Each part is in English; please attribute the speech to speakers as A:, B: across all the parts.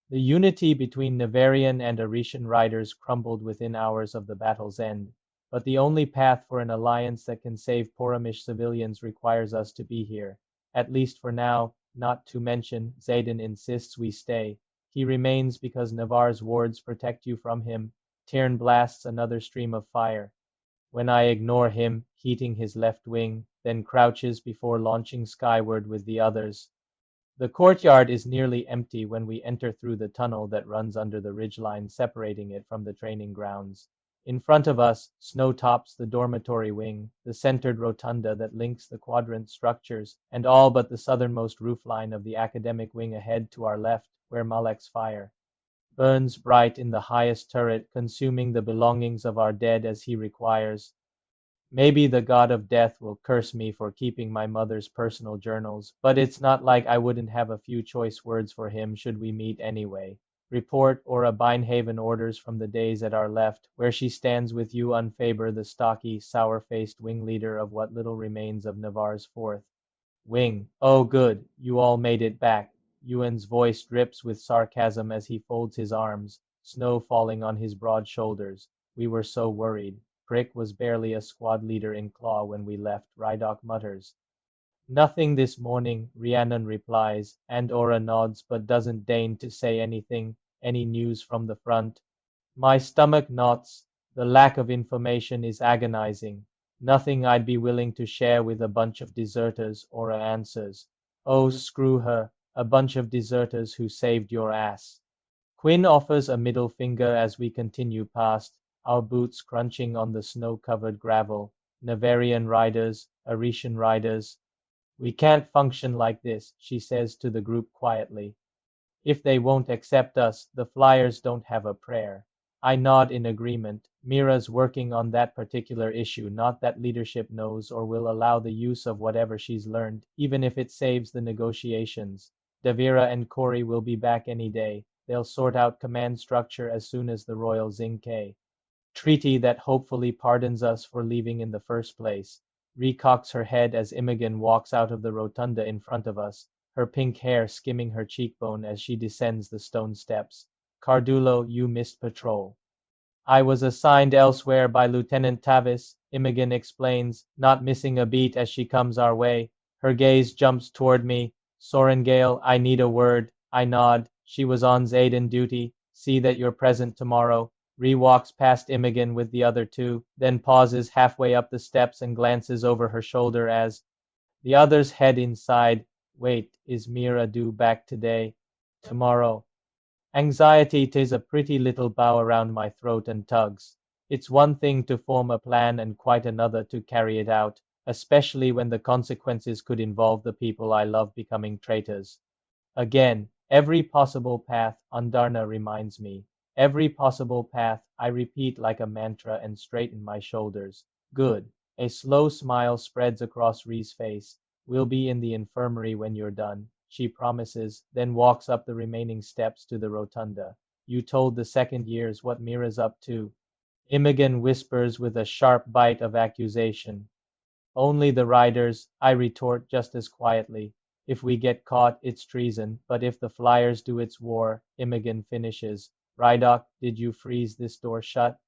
A: The unity between Navarrian and Aretian riders crumbled within hours of the battle's end, but the only path for an alliance that can save Poramish civilians requires us to be here, at least for now, not to mention Xaden insists we stay. He remains because Navarre's wards protect you from him. Tyrn blasts another stream of fire. When I ignore him, heating his left wing, then crouches before launching skyward with the others. The courtyard is nearly empty when we enter through the tunnel that runs under the ridgeline separating it from the training grounds. In front of us, snow tops the dormitory wing, the centered rotunda that links the quadrant structures, and all but the southernmost roofline of the academic wing ahead to our left, where Malek's fire burns bright in the highest turret, consuming the belongings of our dead as he requires. Maybe the god of death will curse me for keeping my mother's personal journals, but it's not like I wouldn't have a few choice words for him should we meet anyway. Report or a Binehaven orders from the days at our left, where she stands with you Unfaber, the stocky, sour-faced wing leader of what little remains of Navarre's fourth wing. Oh good, you all made it back. Ewan's voice drips with sarcasm as he folds his arms, snow falling on his broad shoulders. We were so worried. Prick was barely a squad leader in Claw when we left, Rydok mutters. Nothing this morning, Rhiannon replies, and Ora nods but doesn't deign to say anything. Any news from the front? My stomach knots. The lack of information is agonizing. Nothing I'd be willing to share with a bunch of deserters, Ora answers. Oh, screw her, a bunch of deserters who saved your ass. Quinn offers a middle finger as we continue past, our boots crunching on the snow-covered gravel. Navarrian riders, Aretian riders. We can't function like this, she says to the group quietly. If they won't accept us, the flyers don't have a prayer. I nod in agreement. Mira's working on that particular issue, not that leadership knows or will allow the use of whatever she's learned, even if it saves the negotiations. Davira and Corey will be back any day. They'll sort out command structure as soon as the Royal Zinke treaty that hopefully pardons us for leaving in the first place. Recocks her head as Imogen walks out of the rotunda in front of us, her pink hair skimming her cheekbone as she descends the stone steps. Cardulo, you missed patrol. I was assigned elsewhere by Lieutenant Tavis, Imogen explains, not missing a beat as she comes our way. Her gaze jumps toward me. Sorengale, I need a word. I nod. She was on Xaden duty. See that you're present tomorrow. Walks past Imogen with the other two, then pauses halfway up the steps and glances over her shoulder as the others head inside. Wait, is Mira due back today? Tomorrow. Anxiety tis a pretty little bow around my throat and tugs. It's one thing to form a plan and quite another to carry it out, especially when the consequences could involve the people I love becoming traitors. Again, every possible path, Andarna reminds me. Every possible path, I repeat like a mantra and straighten my shoulders. Good. A slow smile spreads across Ree's face. We'll be in the infirmary when you're done, she promises, then walks up the remaining steps to the rotunda. You told the second years what Mira's up to. Imogen whispers with a sharp bite of accusation. Only the riders, I retort just as quietly. If we get caught, it's treason, but if the flyers do, it's war, Imogen finishes. Rydok, did you freeze this door shut?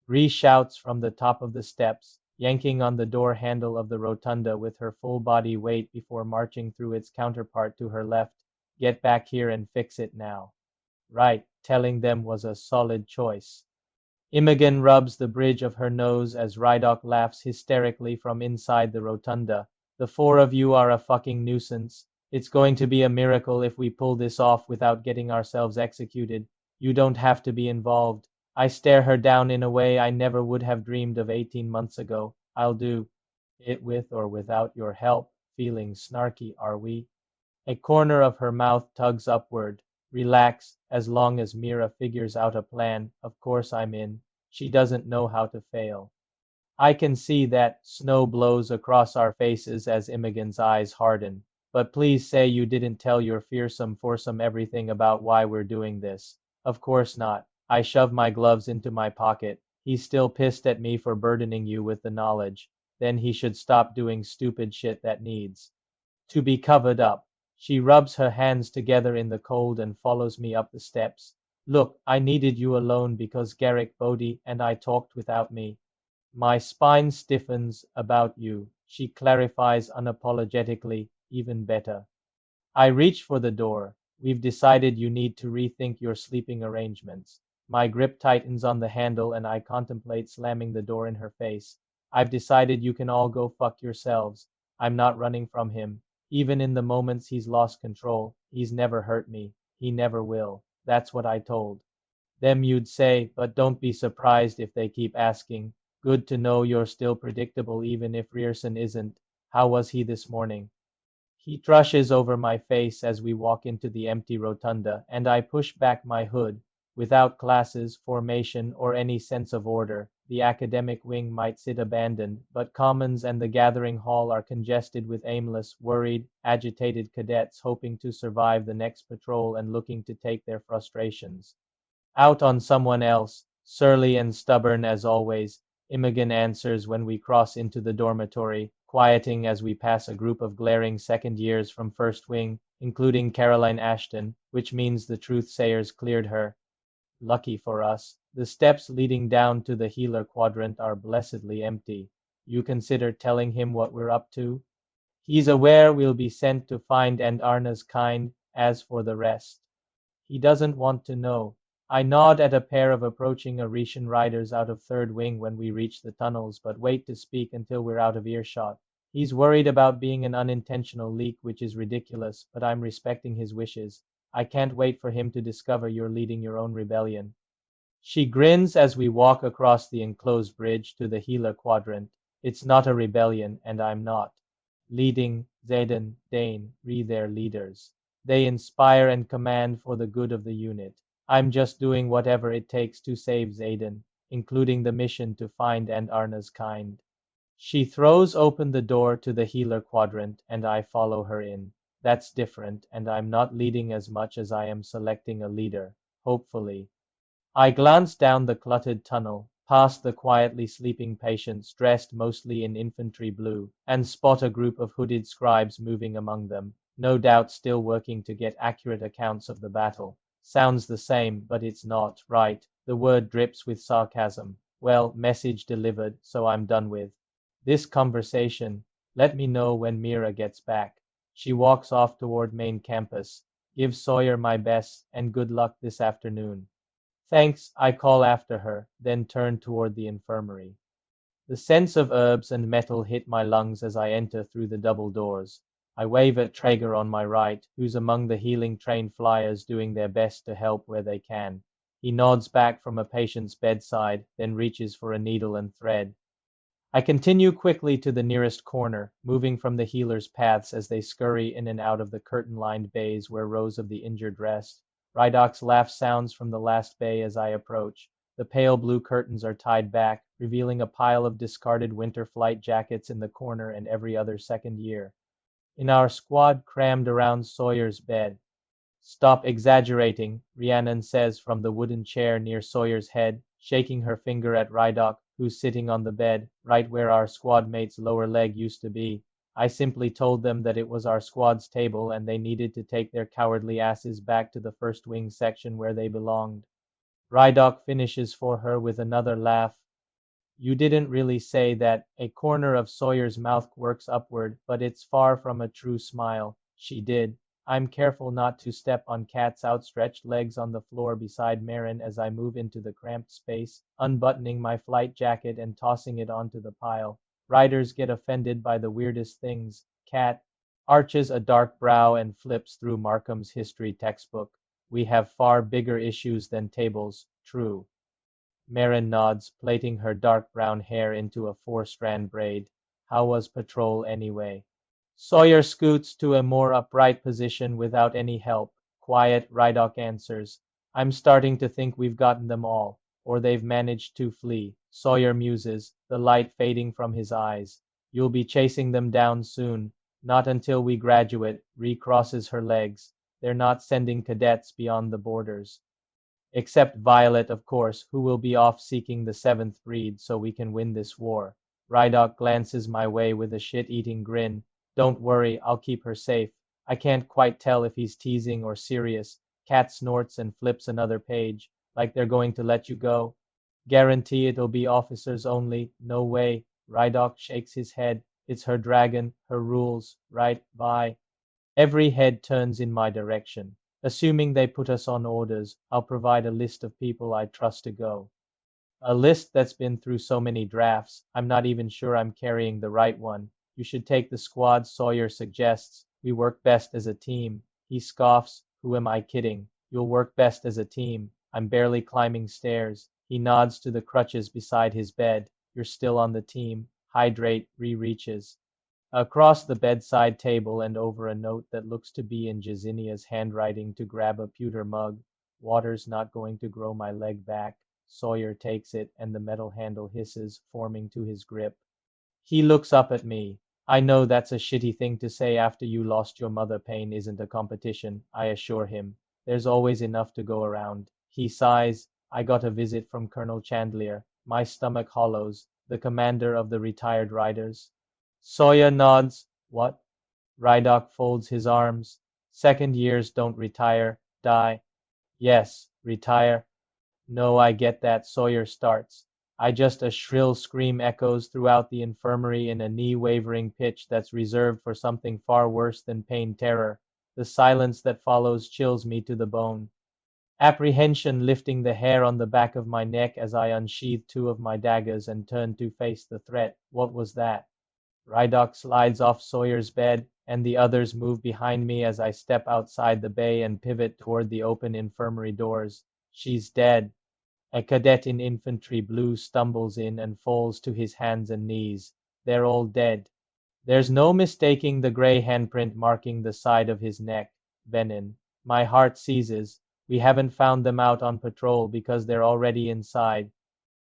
A: Ree shouts from the top of the steps, yanking on the door handle of the rotunda with her full body weight before marching through its counterpart to her left. Get back here and fix it now. Right, telling them was a solid choice. Imogen rubs the bridge of her nose as Rydok laughs hysterically from inside the rotunda. The four of you are a fucking nuisance. It's going to be a miracle if we pull this off without getting ourselves executed. You don't have to be involved. I stare her down in a way I never would have dreamed of 18 months ago. I'll do it with or without your help. Feeling snarky, are we? A corner of her mouth tugs upward. Relax, as long as Mira figures out a plan. Of course I'm in. She doesn't know how to fail. I can see that. Snow blows across our faces as Imogen's eyes harden. But please say you didn't tell your fearsome foursome everything about why we're doing this. Of course not. I shove my gloves into my pocket. He's still pissed at me for burdening you with the knowledge. Then he should stop doing stupid shit that needs to be covered up. She rubs her hands together in the cold and follows me up the steps. Look, I needed you alone because Garrick Bodhi and I talked without me. My spine stiffens about you, she clarifies unapologetically, even better. I reach for the door. We've decided you need to rethink your sleeping arrangements. My grip tightens on the handle and I contemplate slamming the door in her face. I've decided you can all go fuck yourselves. I'm not running from him. Even in the moments he's lost control, he's never hurt me. He never will. That's what I told them you'd say, but don't be surprised if they keep asking. Good to know you're still predictable even if Rierson isn't. How was he this morning? He trushes over my face as we walk into the empty rotunda, and I push back my hood. Without classes, formation, or any sense of order, the academic wing might sit abandoned, but Commons and the gathering hall are congested with aimless, worried, agitated cadets hoping to survive the next patrol and looking to take their frustrations out on someone else. Surly and stubborn as always, Imogen answers when we cross into the dormitory, quieting as we pass a group of glaring second years from First Wing, including Caroline Ashton, which means the truth-sayers cleared her. Lucky for us, the steps leading down to the healer quadrant are blessedly empty. You consider telling him what we're up to? He's aware we'll be sent to find and Arna's kind, as for the rest. He doesn't want to know. I nod at a pair of approaching Aretian riders out of Third Wing when we reach the tunnels, but wait to speak until we're out of earshot. He's worried about being an unintentional leak, which is ridiculous, but I'm respecting his wishes. I can't wait for him to discover you're leading your own rebellion. She grins as we walk across the enclosed bridge to the healer quadrant. It's not a rebellion, and I'm not leading. Xaden, Dane, their leaders. They inspire and command for the good of the unit. I'm just doing whatever it takes to save Xaden, including the mission to find and Arna's kind. She throws open the door to the healer quadrant, and I follow her in. That's different, and I'm not leading as much as I am selecting a leader, hopefully. I glance down the cluttered tunnel, past the quietly sleeping patients dressed mostly in infantry blue, and spot a group of hooded scribes moving among them, no doubt still working to get accurate accounts of the battle. Sounds the same, but it's not, right? The word drips with sarcasm. Well, message delivered, so I'm done with this conversation. Let me know when Mira gets back. She walks off toward main campus. Give Sawyer my best, and good luck this afternoon. Thanks, I call after her, then turn toward the infirmary. The sense of herbs and metal hit my lungs as I enter through the double doors. I wave at Traeger on my right, who's among the healing trained flyers doing their best to help where they can. He nods back from a patient's bedside, then reaches for a needle and thread. I continue quickly to the nearest corner, moving from the healers' paths as they scurry in and out of the curtain-lined bays where rows of the injured rest. Rydok's laugh sounds from the last bay as I approach. The pale blue curtains are tied back, revealing a pile of discarded winter flight jackets in the corner and every other second year. In our squad crammed around Sawyer's bed. Stop exaggerating, Rhiannon says from the wooden chair near Sawyer's head, shaking her finger at Rydok, who's sitting on the bed, right where our squad mate's lower leg used to be. I simply told them that it was our squad's table and they needed to take their cowardly asses back to the first wing section where they belonged. Rydok finishes for her with another laugh. You didn't really say that. A corner of Sawyer's mouth works upward, but it's far from a true smile. She did. I'm careful not to step on Kat's outstretched legs on the floor beside Marin as I move into the cramped space, unbuttoning my flight jacket and tossing it onto the pile. Riders get offended by the weirdest things. Kat arches a dark brow and flips through Markham's history textbook. We have far bigger issues than tables. True. Marin nods, plaiting her dark brown hair into a four-strand braid. How was patrol anyway? Sawyer scoots to a more upright position without any help. Quiet, Rydok answers. I'm starting to think we've gotten them all, or they've managed to flee. Sawyer muses, the light fading from his eyes. You'll be chasing them down soon. Not until we graduate. Recrosses her legs. They're not sending cadets beyond the borders. Except Violet, of course, who will be off seeking the seventh breed so we can win this war. Rydok glances my way with a shit-eating grin. Don't worry, I'll keep her safe. I can't quite tell if he's teasing or serious. Cat snorts and flips another page, like they're going to let you go. Guarantee it'll be officers only. No way. Rydok shakes his head. It's her dragon, her rules, right? Bye. Every head turns in my direction. Assuming they put us on orders, I'll provide a list of people I trust to go. A list that's been through so many drafts, I'm not even sure I'm carrying the right one. You should take the squad, Sawyer suggests. We work best as a team. He scoffs. Who am I kidding? You'll work best as a team. I'm barely climbing stairs. He nods to the crutches beside his bed. You're still on the team. Hydrate, reaches across the bedside table and over a note that looks to be in Jasinia's handwriting to grab a pewter mug. Water's not going to grow my leg back. Sawyer takes it, and the metal handle hisses, forming to his grip. He looks up at me. I know that's a shitty thing to say after you lost your mother. Pain isn't a competition, I assure him. There's always enough to go around. He sighs. I got a visit from Colonel Chandler. My stomach hollows. The commander of the retired riders. Sawyer nods. What? Rydok folds his arms. Second years don't retire, die. Yes, retire. No, I get that. Sawyer starts. I just a shrill scream echoes throughout the infirmary in a knee-wavering pitch that's reserved for something far worse than pain terror. The silence that follows chills me to the bone. Apprehension lifting the hair on the back of my neck as I unsheathe two of my daggers and turn to face the threat. What was that? Rydok slides off Sawyer's bed, and the others move behind me as I step outside the bay and pivot toward the open infirmary doors. She's dead. A cadet in infantry blue stumbles in and falls to his hands and knees. They're all dead. There's no mistaking the gray handprint marking the side of his neck. Venin. My heart seizes. We haven't found them out on patrol because they're already inside.